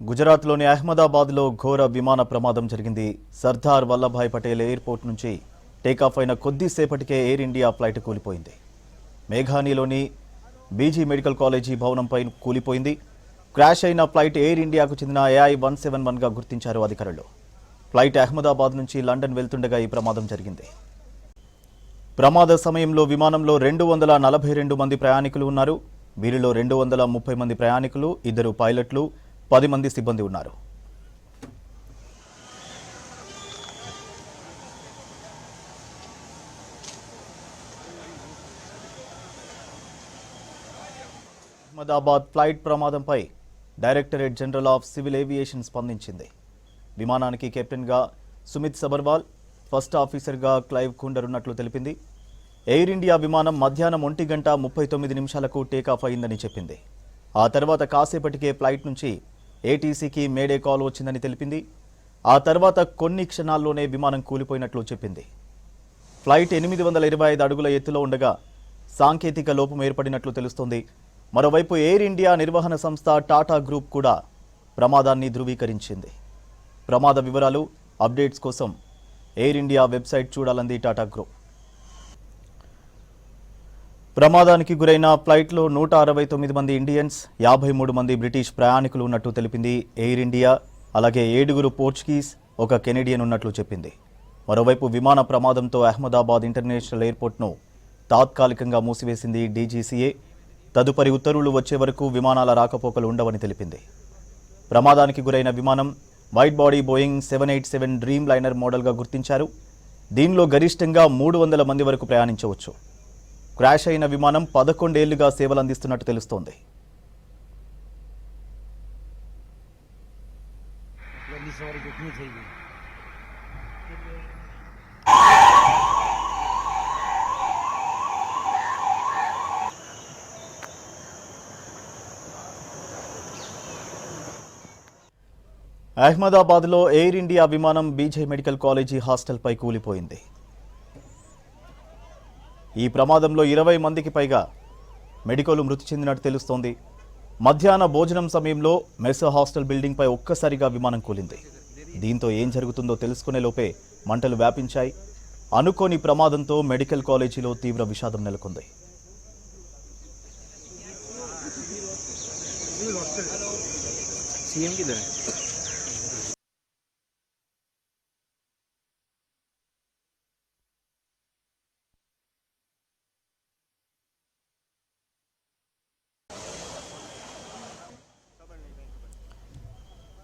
గుజరాత్లోని అహ్మదాబాద్లో ఘోర విమాన ప్రమాదం జరిగింది. సర్దార్ వల్లభాయ్ పటేల్ ఎయిర్పోర్ట్ నుంచి టేకాఫ్ అయిన కొద్దిసేపటికే ఎయిర్ ఇండియా ఫ్లైట్ కూలిపోయింది. మేఘానీలోని బీజీ మెడికల్ కాలేజీ భవనంపై కూలిపోయింది. క్రాష్ అయిన ఫ్లైట్ ఎయిర్ ఇండియాకు చెందిన AI-171గా గుర్తించారు అధికారులు. ఫ్లైట్ అహ్మదాబాద్ నుంచి లండన్ వెళ్తుండగా ఈ ప్రమాదం జరిగింది. ప్రమాద సమయంలో విమానంలో 242 మంది ప్రయాణికులు ఉన్నారు. వీరిలో 230 మంది ప్రయాణికులు, 2 పైలట్లు, 10 మంది సిబ్బంది ఉన్నారు. అహ్మదాబాద్ ఫ్లైట్ ప్రమాదంపై directorate general of civil aviation స్పందించింది. విమానానికి కెప్టెన్గా సుమిత్ సబర్వాల్, ఫస్ట్ ఆఫీసర్గా క్లైవ్ కుండర్ ఉన్నట్లు తెలిపింది. ఎయిర్ ఇండియా విమానం మధ్యాహ్నం 1:39 టేకాఫ్ అయిందని చెప్పింది. ఆ తర్వాత కాసేపటికే ఫ్లైట్ నుంచి ఏటీసీకి మేడే కాల్ వచ్చిందని తెలిపింది. ఆ తర్వాత కొన్ని క్షణాల్లోనే విమానం కూలిపోయినట్లు చెప్పింది. ఫ్లైట్ 825 అడుగుల ఎత్తులో ఉండగా సాంకేతిక లోపం ఏర్పడినట్లు తెలుస్తోంది. మరోవైపు ఎయిర్ ఇండియా నిర్వహణ సంస్థ టాటా గ్రూప్ కూడా ప్రమాదాన్ని ధృవీకరించింది. ప్రమాద వివరాలు, అప్డేట్స్ కోసం ఎయిర్ ఇండియా వెబ్సైట్ చూడాలంది టాటా గ్రూప్. ప్రమాదానికి గురైన ఫ్లైట్లో 169 మంది ఇండియన్స్, 53 మంది బ్రిటిష్ ప్రయాణికులు ఉన్నట్టు తెలిపింది ఎయిర్ ఇండియా. అలాగే 7 పోర్చుగీస్, 1 కెనడియన్ ఉన్నట్లు చెప్పింది. మరోవైపు విమాన ప్రమాదంతో అహ్మదాబాద్ ఇంటర్నేషనల్ ఎయిర్పోర్ట్ను తాత్కాలికంగా మూసివేసింది DGCA. తదుపరి ఉత్తర్వులు వచ్చే వరకు విమానాల రాకపోకలు ఉండవని తెలిపింది. ప్రమాదానికి గురైన విమానం wide body Boeing 787 dream liner మోడల్గా గుర్తించారు. దీనిలో గరిష్టంగా 300 మంది వరకు ప్రయాణించవచ్చు. క్రాష్ అయిన విమానం 11 ఏళ్లుగా సేవలందిస్తున్నట్టు తెలుస్తోంది. అహ్మదాబాద్లో ఎయిర్ ఇండియా విమానం బీజీ మెడికల్ కాలేజీ హాస్టల్పై కూలిపోయింది. ఈ ప్రమాదంలో 20 మందికి పైగా మెడికల్ మృతి చెందినట్టు తెలుస్తోంది. మధ్యాహ్న భోజనం సమయంలో మెస్ హాస్టల్ బిల్డింగ్పై ఒక్కసారిగా విమానం కూలింది. దీంతో ఏం జరుగుతుందో తెలుసుకునే లోపే మంటలు వ్యాపించాయి. అనుకోని ప్రమాదంతో మెడికల్ కాలేజీలో తీవ్ర విషాదం నెలకొంది.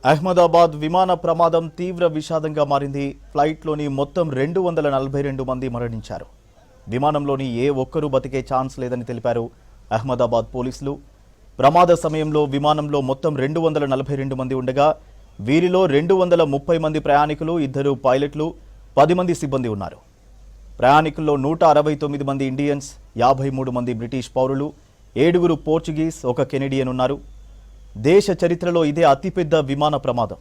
అహ్మదాబాద్ విమాన ప్రమాదం తీవ్ర విషాదంగా మారింది. ఫ్లైట్లోని మొత్తం 242 మంది మరణించారు. విమానంలోని ఏ ఒక్కరూ బతికే ఛాన్స్ లేదని తెలిపారు అహ్మదాబాద్ పోలీసులు. ప్రమాద సమయంలో విమానంలో మొత్తం 242 మంది ఉండగా వీరిలో 230 మంది ప్రయాణికులు, 2 పైలట్లు, 10 మంది సిబ్బంది ఉన్నారు. ప్రయాణికుల్లో 169 మంది ఇండియన్స్, 53 మంది బ్రిటిష్ పౌరులు, 7 పోర్చుగీస్, 1 కెనడియన్ ఉన్నారు. దేశ చరిత్రలో ఇదే అతిపెద్ద విమాన ప్రమాదం.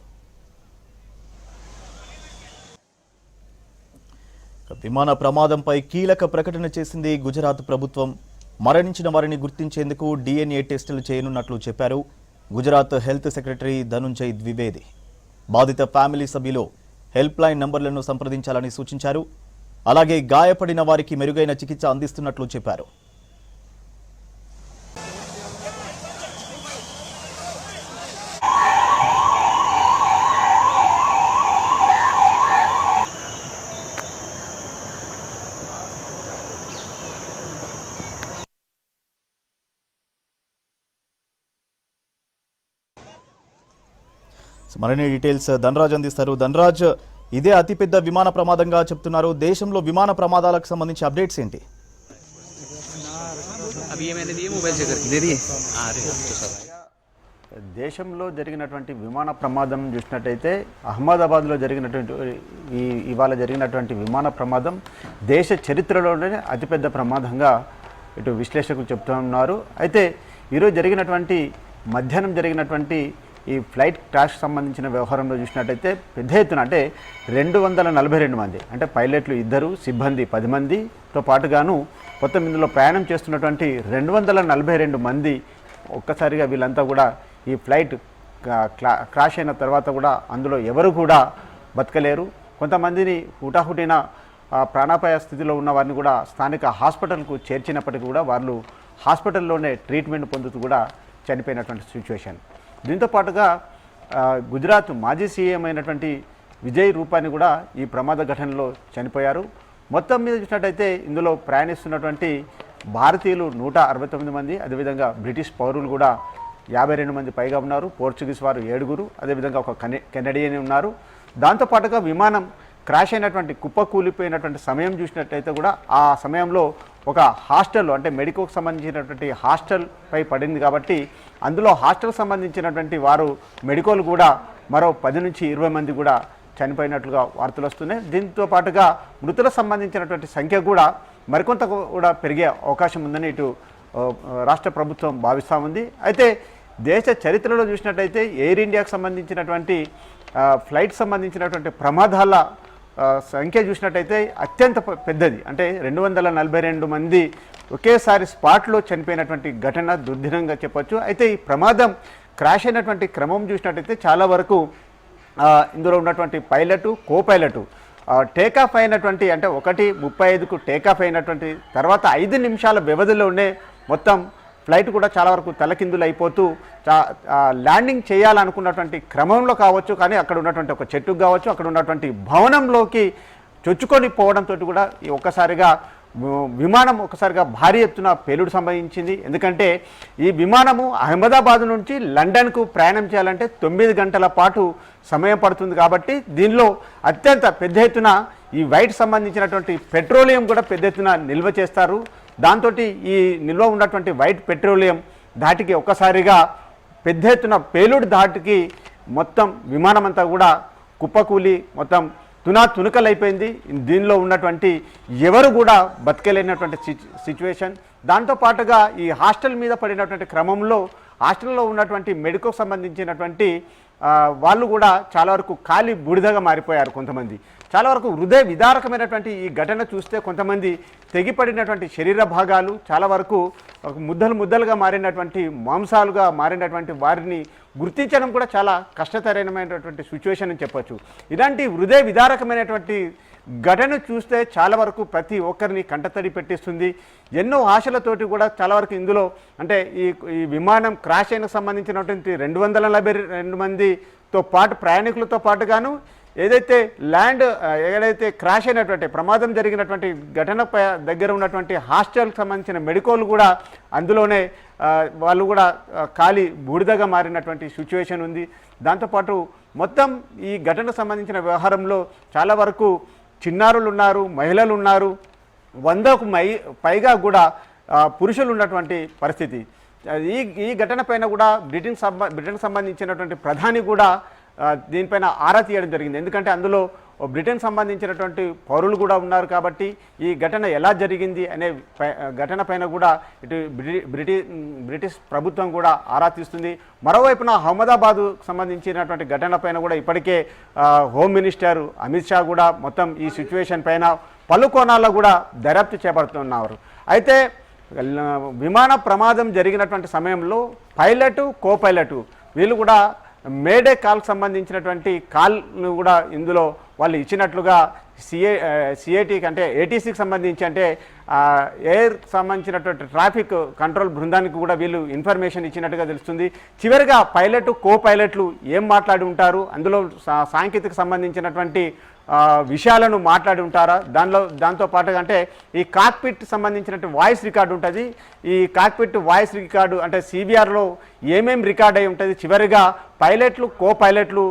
విమాన ప్రమాదంపై కీలక ప్రకటన చేసింది గుజరాత్ ప్రభుత్వం. మరణించిన వారిని గుర్తించేందుకు DNA టెస్టులు చేయనున్నట్లు చెప్పారు గుజరాత్ హెల్త్ సెక్రటరీ ధనుంజయ్ ద్వివేది. బాధిత ఫ్యామిలీ సభ్యులు హెల్ప్ లైన్ నంబర్లను సంప్రదించాలని సూచించారు. అలాగే గాయపడిన వారికి మెరుగైన చికిత్స అందిస్తున్నట్లు చెప్పారు. మరిన్ని డీటెయిల్స్ ధనరాజ్ అందిస్తారు. ధనరాజ్, ఇదే అతిపెద్ద విమాన ప్రమాదంగా చెప్తున్నారు. దేశంలో విమాన ప్రమాదాలకు సంబంధించి అప్డేట్స్ ఏంటి? దేశంలో జరిగినటువంటి విమాన ప్రమాదం చూసినట్టయితే అహ్మదాబాద్లో జరిగినటువంటి ఇవాళ జరిగినటువంటి విమాన ప్రమాదం దేశ చరిత్రలోనే అతిపెద్ద ప్రమాదంగా ఇటు విశ్లేషకులు చెప్తున్నారు. అయితే ఈరోజు మధ్యాహ్నం జరిగినటువంటి ఈ ఫ్లైట్ క్రాష్ సంబంధించిన వ్యవహారంలో చూసినట్టయితే పెద్ద ఎత్తున అంటే 242 మంది అంటే పైలట్లు 2, సిబ్బంది 10 మందితో పాటుగాను మొత్తం ఇందులో ప్రయాణం చేస్తున్నటువంటి 242 మంది ఒక్కసారిగా వీళ్ళంతా కూడా ఈ ఫ్లైట్ క్రాష్ అయిన తర్వాత కూడా అందులో ఎవరు కూడా బతకలేరు. కొంతమందిని హుటాహుటిన ప్రాణాపాయ స్థితిలో ఉన్న వారిని కూడా స్థానిక హాస్పిటల్కు చేర్చినప్పటికీ కూడా వాళ్ళు హాస్పిటల్లోనే ట్రీట్మెంట్ పొందుతూ కూడా చనిపోయినటువంటి సిచ్యువేషన్. దీంతో పాటుగా గుజరాత్ మాజీ సీఎం అయినటువంటి విజయ్ రూపాని కూడా ఈ ప్రమాద ఘటనలో చనిపోయారు. మొత్తం మీద చూసినట్టయితే ఇందులో ప్రయాణిస్తున్నటువంటి భారతీయులు 169 మంది, అదేవిధంగా బ్రిటిష్ పౌరులు కూడా 52 మంది పైగా ఉన్నారు. పోర్చుగీస్ వారు 7, అదేవిధంగా ఒక కెనడియన్ ఉన్నారు. దాంతోపాటుగా విమానం క్రాష్ అయినటువంటి కుప్పకూలిపోయినటువంటి సమయం చూసినట్టయితే కూడా ఆ సమయంలో ఒక హాస్టల్ అంటే మెడికోకి సంబంధించినటువంటి హాస్టల్పై పడింది కాబట్టి అందులో హాస్టల్ సంబంధించినటువంటి వారు మెడికోలు కూడా మరో 10 నుంచి 20 మంది కూడా చనిపోయినట్లుగా వార్తలు వస్తున్నాయి. దీంతో పాటుగా మృతులకు సంబంధించినటువంటి సంఖ్య కూడా మరికొంత కూడా పెరిగే అవకాశం ఉందని ఇటు రాష్ట్ర ప్రభుత్వం భావిస్తూ ఉంది. అయితే దేశ చరిత్రలో చూసినట్టయితే ఎయిర్ ఇండియాకు సంబంధించినటువంటి ఫ్లైట్ సంబంధించినటువంటి ప్రమాదాల సంఖ్య చూసినట్టయితే అత్యంత పెద్దది. అంటే 242 మంది ఒకేసారి స్పాట్లో చనిపోయినటువంటి ఘటన దుర్దినంగా చెప్పొచ్చు. అయితే ఈ ప్రమాదం క్రాష్ అయినటువంటి క్రమం చూసినట్టయితే చాలా వరకు ఇందులో ఉన్నటువంటి పైలటు కో-పైలటు టేకాఫ్ అయినటువంటి అంటే 1:35కు టేకాఫ్ అయినటువంటి తర్వాత 5 నిమిషాల వ్యవధిలోనే మొత్తం ఫ్లైట్ కూడా చాలా వరకు తలకిందులు అయిపోతూ ల్యాండింగ్ చేయాలనుకున్నటువంటి క్రమంలో కావచ్చు, కానీ అక్కడ ఉన్నటువంటి ఒక చెట్టుకు కావచ్చు, అక్కడ ఉన్నటువంటి భవనంలోకి చొచ్చుకొని పోవడంతో కూడా ఒక్కసారిగా విమానం ఒకసారిగా భారీ ఎత్తున పేలుడు సంభవించింది. ఎందుకంటే ఈ విమానము అహ్మదాబాద్ నుంచి లండన్కు ప్రయాణం చేయాలంటే 9 గంటల పాటు సమయం పడుతుంది. కాబట్టి దీనిలో అత్యంత పెద్ద ఎత్తున ఈ వైట్ సంబంధించినటువంటి పెట్రోలియం కూడా పెద్ద ఎత్తున నిల్వ చేస్తారు. దాంతో ఈ నిల్వ ఉన్నటువంటి వైట్ పెట్రోలియం ధాటికి ఒక్కసారిగా పెద్ద ఎత్తున పేలుడు ధాటికి మొత్తం విమానం అంతా కూడా కుప్పకూలి మొత్తం తునకలైపోయింది. దీనిలో ఉన్నటువంటి ఎవరు కూడా బతకలేనటువంటి సిచ్యువేషన్. దాంతోపాటుగా ఈ హాస్టల్ మీద పడినటువంటి క్రమంలో హాస్టల్లో ఉన్నటువంటి మెడికోకు సంబంధించినటువంటి వాళ్ళు కూడా చాలా వరకు కాలి బూడిదగా మారిపోయారు. కొంతమంది చాలా వరకు హృదయ విదారకమైనటువంటి ఈ ఘటన చూస్తే కొంతమంది తెగిపడినటువంటి శరీర భాగాలు చాలా వరకు ముద్దలుగా మారినటువంటి మాంసాలుగా మారినటువంటి వారిని గుర్తించడం కూడా చాలా కష్టతరమైనటువంటి సిచ్యువేషన్ అని చెప్పొచ్చు. ఇలాంటి హృదయ విదారకమైనటువంటి ఘటన చూస్తే చాలా వరకు ప్రతి ఒక్కరిని కంటతడి పెట్టిస్తుంది. ఎన్నో ఆశలతోటి కూడా చాలా వరకు ఇందులో అంటే ఈ విమానం క్రాష్ అయిన సంబంధించినటువంటి 242 మందితో పాటు ప్రయాణికులతో పాటుగాను ఏదైతే క్రాష్ అయినటువంటి ప్రమాదం జరిగినటువంటి ఘటన దగ్గర ఉన్నటువంటి హాస్టల్కి సంబంధించిన మెడికోలు కూడా అందులోనే వాళ్ళు కూడా ఖాళీ బూడిదగా మారినటువంటి సిచ్యువేషన్ ఉంది. దాంతోపాటు మొత్తం ఈ ఘటనకు సంబంధించిన వ్యవహారంలో చాలా వరకు చిన్నారులు ఉన్నారు, మహిళలు ఉన్నారు, 100కు పైగా కూడా పురుషులు ఉన్నటువంటి పరిస్థితి. ఈ ఘటన పైన కూడా బ్రిటన్కి సంబంధించినటువంటి ప్రధాని కూడా దీనిపైన ఆరా తీయడం జరిగింది. ఎందుకంటే అందులో బ్రిటన్ సంబంధించినటువంటి పౌరులు కూడా ఉన్నారు కాబట్టి ఈ ఘటన ఎలా జరిగింది అనే ఘటన పైన కూడా ఇటు బ్రిటిష్ ప్రభుత్వం కూడా ఆరా తీస్తుంది. మరోవైపున అహ్మదాబాద్ సంబంధించినటువంటి ఘటన పైన కూడా ఇప్పటికే హోమ్ మినిస్టర్ అమిత్ షా కూడా మొత్తం ఈ సిచ్యువేషన్ పైన పలు కోణాల్లో కూడా దర్యాప్తు చేపడుతున్నారు. అయితే విమాన ప్రమాదం జరిగినటువంటి సమయంలో పైలటు కో-పైలటు వీళ్ళు కూడా మేడే కాల్కి సంబంధించినటువంటి కాల్ను కూడా ఇందులో వాళ్ళు ఇచ్చినట్లుగా సిఏటీకి అంటే ఏటీసీకి సంబంధించి అంటే ఎయిర్ సంబంధించినటువంటి ట్రాఫిక్ కంట్రోల్ బృందానికి కూడా వీళ్ళు ఇన్ఫర్మేషన్ ఇచ్చినట్టుగా తెలుస్తుంది. చివరిగా పైలట్ కో-పైలట్లు ఏం మాట్లాడి ఉంటారు, అందులో సాంకేతిక సంబంధించినటువంటి విషయాలను మాట్లాడి ఉంటారా, దాంతో పాటుగా అంటే ఈ కాక్పిట్ సంబంధించినటువంటి వాయిస్ రికార్డు ఉంటుంది. ఈ కాక్పిట్ వాయిస్ రికార్డు అంటే సిబిఆర్లో ఏమేమి రికార్డ్ అయి ఉంటుంది, చివరిగా పైలట్లు కో-పైలట్లు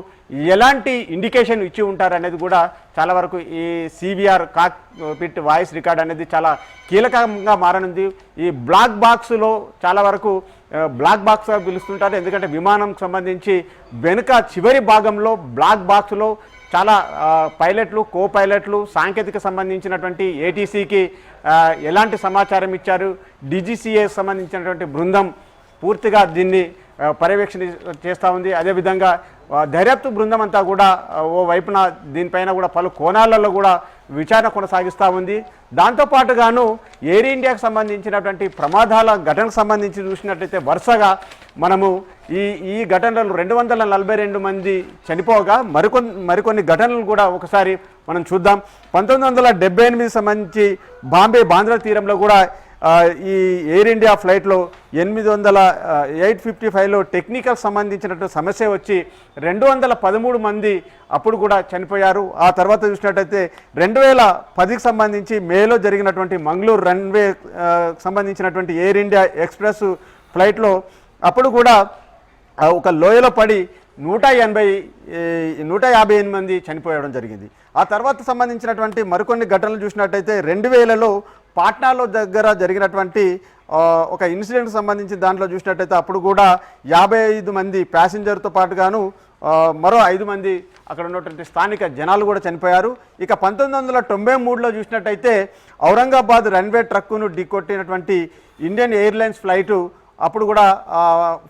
ఎలాంటి ఇండికేషన్ ఇచ్చి ఉంటారు అనేది కూడా చాలా వరకు ఈ సిబిఆర్ కాక్పిట్ వాయిస్ రికార్డ్ అనేది చాలా కీలకంగా మారనుంది. ఈ బ్లాక్ బాక్స్లో చాలా వరకు బ్లాక్ బాక్స్గా పిలుస్తుంటారు. ఎందుకంటే విమానంకి సంబంధించి వెనుక చివరి భాగంలో బ్లాక్ బాక్స్లో చాలా పైలట్లు కో-పైలట్లు సాంకేతిక సంబంధించినటువంటి ఏటీసీకి ఎలాంటి సమాచారం ఇచ్చారు, డీజీసీఏ సంబంధించినటువంటి బృందం పూర్తిగా దీన్ని పర్యవేక్షణ చేస్తూ ఉంది. అదేవిధంగా దర్యాప్తు బృందం అంతా కూడా ఓ వైపున దీనిపైన కూడా పలు కోణాలలో కూడా విచారణ కొనసాగిస్తూ ఉంది. దాంతోపాటుగాను ఎయిర్ ఇండియాకు సంబంధించినటువంటి ప్రమాదాల ఘటనకు సంబంధించి చూసినట్లయితే వరుసగా మనము ఈ ఘటనలు 242 మంది చనిపోగా మరికొన్ని ఘటనలు కూడా ఒకసారి మనం చూద్దాం. 1978 సంబంధించి బాంబే బాంద్రా తీరంలో కూడా ఈ ఎయిర్ ఇండియా ఫ్లైట్లో 855లో టెక్నికల్ సంబంధించినటువంటి సమస్య వచ్చి 213 మంది అప్పుడు కూడా చనిపోయారు. ఆ తర్వాత చూసినట్టయితే 2010కి సంబంధించి మేలో జరిగినటువంటి మంగళూరు రన్వే సంబంధించినటువంటి ఎయిర్ ఇండియా ఎక్స్ప్రెస్ ఫ్లైట్లో అప్పుడు కూడా ఒక లోయలో పడి 158 మంది చనిపోవడం జరిగింది. ఆ తర్వాత సంబంధించినటువంటి మరికొన్ని ఘటనలు చూసినట్టయితే 2000లో పాట్నాలో దగ్గర జరిగినటువంటి ఒక ఇన్సిడెంట్కి సంబంధించి దాంట్లో చూసినట్టయితే అప్పుడు కూడా 55 మంది ప్యాసింజర్తో పాటుగాను మరో 5 మంది అక్కడ ఉన్నటువంటి స్థానిక జనాలు కూడా చనిపోయారు. ఇక 1993లో చూసినట్టయితే ఔరంగాబాద్ రన్వే ట్రక్కును ఢీకొట్టినటువంటి ఇండియన్ ఎయిర్లైన్స్ ఫ్లైటు అప్పుడు కూడా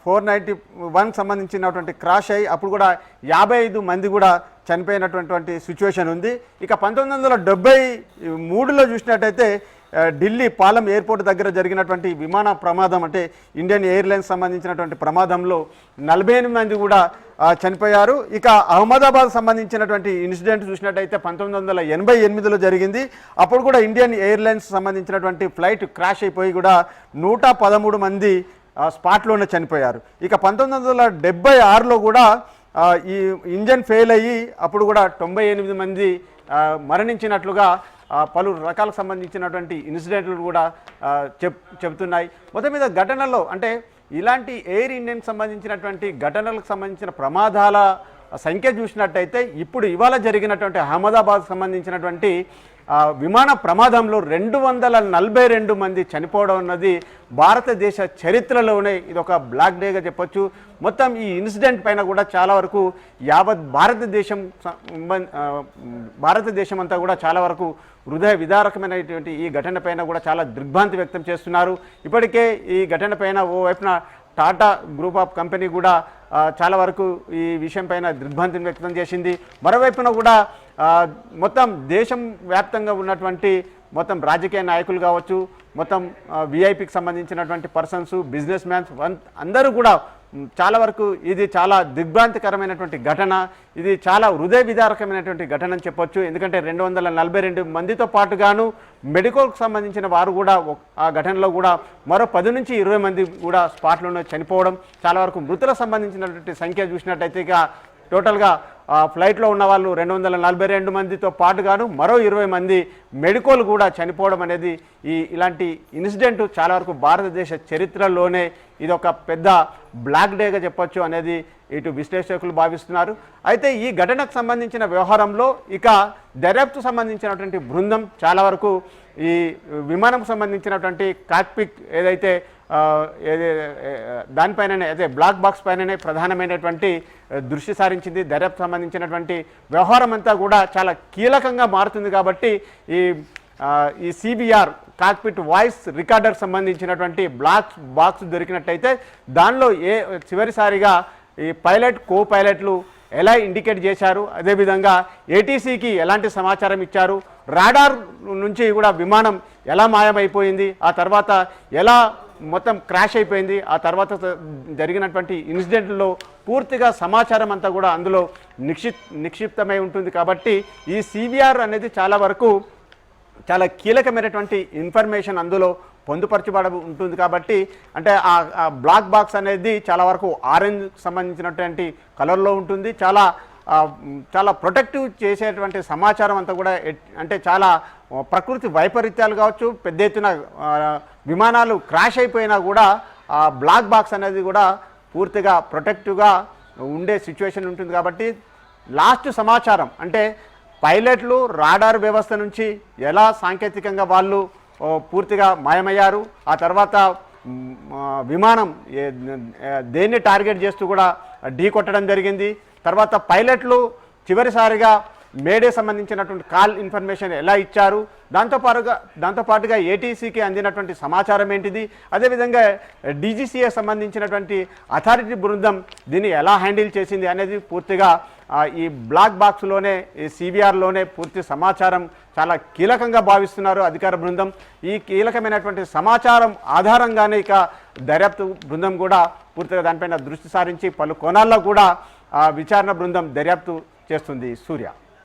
491 సంబంధించినటువంటి క్రాష్ అయ్యి అప్పుడు కూడా 55 మంది కూడా చనిపోయినటువంటి సిచ్యువేషన్ ఉంది. ఇక 1973లో చూసినట్టయితే ఢిల్లీ పాలెం ఎయిర్పోర్ట్ దగ్గర జరిగినటువంటి విమాన ప్రమాదం అంటే ఇండియన్ ఎయిర్లైన్స్ సంబంధించినటువంటి ప్రమాదంలో 48 మంది కూడా చనిపోయారు. ఇక అహ్మదాబాద్ సంబంధించినటువంటి ఇన్సిడెంట్ చూసినట్టయితే 1988లో జరిగింది. అప్పుడు కూడా ఇండియన్ ఎయిర్లైన్స్ సంబంధించినటువంటి ఫ్లైట్ క్రాష్ అయిపోయి కూడా 113 మంది స్పాట్లోనే చనిపోయారు. ఇక 1976లో కూడా ఈ ఇంజన్ ఫెయిల్ అయ్యి అప్పుడు కూడా 98 మంది మరణించినట్లుగా పలు రకాలకు సంబంధించినటువంటి ఇన్సిడెంట్లు కూడా చెబుతున్నాయి. మొత్తం మీద ఘటనలో అంటే ఇలాంటి ఎయిర్ ఇండియన్కి సంబంధించినటువంటి ఘటనలకు సంబంధించిన ప్రమాదాల సంఖ్య చూసినట్టయితే ఇప్పుడు ఇవాళ జరిగినటువంటి అహ్మదాబాద్ సంబంధించినటువంటి విమాన ప్రమాదంలో 242 మంది చనిపోవడం అన్నది భారతదేశ చరిత్రలోనే ఇది ఒక బ్లాక్ డేగా చెప్పొచ్చు. మొత్తం ఈ ఇన్సిడెంట్ పైన కూడా చాలా వరకు యావత్ భారతదేశం అంతా కూడా చాలా వరకు హృదయ విదారకమైనటువంటి ఈ ఘటన పైన కూడా చాలా దిగ్భ్రాంతి వ్యక్తం చేస్తున్నారు. ఇప్పటికే ఈ ఘటన పైన ఓవైపున టాటా గ్రూప్ ఆఫ్ కంపెనీ కూడా చాలా వరకు ఈ విషయం పైన దిగ్భ్రాంతిని వ్యక్తం చేసింది. మరోవైపున కూడా మొత్తం దేశం వ్యాప్తంగా ఉన్నటువంటి మొత్తం రాజకీయ నాయకులు కావచ్చు, మొత్తం విఐపికి సంబంధించినటువంటి పర్సన్స్, బిజినెస్ మ్యాన్స్ అందరూ కూడా చాలా వరకు ఇది చాలా దిగ్భ్రాంతికరమైనటువంటి ఘటన, ఇది చాలా హృదయ విదారకమైనటువంటి ఘటన అని చెప్పొచ్చు. ఎందుకంటే 242 మందితో పాటుగాను మెడికల్కి సంబంధించిన వారు కూడా ఆ ఘటనలో కూడా మరో 10 నుంచి 20 మంది కూడా స్పాట్లోనే చనిపోవడం, చాలా వరకు మృతులకు సంబంధించినటువంటి సంఖ్య చూసినట్టయితే ఇక టోటల్గా ఫ్లైట్లో ఉన్న వాళ్ళు 242 మందితో పాటుగాను మరో 20 మంది మెడికల్ కూడా చనిపోవడం అనేది ఇలాంటి ఇన్సిడెంట్ చాలా వరకు భారతదేశ చరిత్రలోనే ఇది ఒక పెద్ద బ్లాక్ డేగా చెప్పొచ్చు అనేది ఇటు విశ్లేషకులు భావిస్తున్నారు. అయితే ఈ ఘటనకు సంబంధించిన వ్యవహారంలో ఇక దర్యాప్తు సంబంధించినటువంటి బృందం చాలా వరకు ఈ విమానం సంబంధించినటువంటి కాక్పిట్ ఏదైతే దానిపైననే అదే బ్లాక్ బాక్స్ పైననే ప్రధానమైనటువంటి దృష్టి సారించింది. దర్యాప్తు సంబంధించినటువంటి వ్యవహారం అంతా కూడా చాలా కీలకంగా మారుతుంది కాబట్టి ఈ సిబిఆర్ కాక్పిట్ వాయిస్ రికార్డర్ సంబంధించినటువంటి బ్లాక్ బాక్స్ దొరికినట్టయితే దానిలో చివరిసారిగా ఈ పైలట్ కో పైలట్లు ఎలా ఇండికేట్ చేశారు, అదేవిధంగా ఏటీసీకి ఎలాంటి సమాచారం ఇచ్చారు, రాడార్ నుంచి కూడా విమానం ఎలా మాయమైపోయింది, ఆ తర్వాత ఎలా మొత్తం క్రాష్ అయిపోయింది, ఆ తర్వాత జరిగినటువంటి ఇన్సిడెంట్లో పూర్తిగా సమాచారం అంతా కూడా అందులో నిక్షిప్తమై ఉంటుంది. కాబట్టి ఈ సిబిఆర్ అనేది చాలా వరకు చాలా కీలకమైనటువంటి ఇన్ఫర్మేషన్ అందులో పొందుపరచబడ ఉంటుంది. కాబట్టి అంటే ఆ బ్లాక్ బాక్స్ అనేది చాలా వరకు ఆరెంజ్ సంబంధించినటువంటి కలర్లో ఉంటుంది. చాలా ప్రొటెక్టివ్ చేసేటువంటి సమాచారం అంతా కూడా అంటే చాలా ప్రకృతి వైపరీత్యాలు కావచ్చు, పెద్ద ఎత్తున విమానాలు క్రాష్ అయిపోయినా కూడా ఆ బ్లాక్ బాక్స్ అనేది కూడా పూర్తిగా ప్రొటెక్టివ్గా ఉండే సిచ్యువేషన్ ఉంటుంది. కాబట్టి లాస్ట్ సమాచారం అంటే పైలట్లు రాడార్ వ్యవస్థ నుంచి ఎలా సాంకేతికంగా వాళ్ళు పూర్తిగా మాయమయ్యారు, ఆ తర్వాత విమానం దేన్ని టార్గెట్ చేస్తూ కూడా ఢీ కొట్టడం జరిగింది, తర్వాత పైలట్లు చివరిసారిగా మేడే సంబంధించినటువంటి కాల్ ఇన్ఫర్మేషన్ ఎలా ఇచ్చారు, దాంతోపాటుగా ఏటీసీకి అందినటువంటి సమాచారం ఏంటిది, అదేవిధంగా డీజీసీఏ సంబంధించినటువంటి అథారిటీ బృందం దీన్ని ఎలా హ్యాండిల్ చేసింది అనేది పూర్తిగా ఈ బ్లాక్ బాక్స్లోనే ఈ సిబిఆర్లోనే పూర్తి సమాచారం చాలా కీలకంగా భావిస్తున్నారు అధికార బృందం. ఈ కీలకమైనటువంటి సమాచారం ఆధారంగానే ఇక దర్యాప్తు బృందం కూడా పూర్తిగా దానిపైన దృష్టి సారించి పలు కోణాల్లో కూడా విచారణ బృందం దర్యాప్తు చేస్తుంది. సూర్య.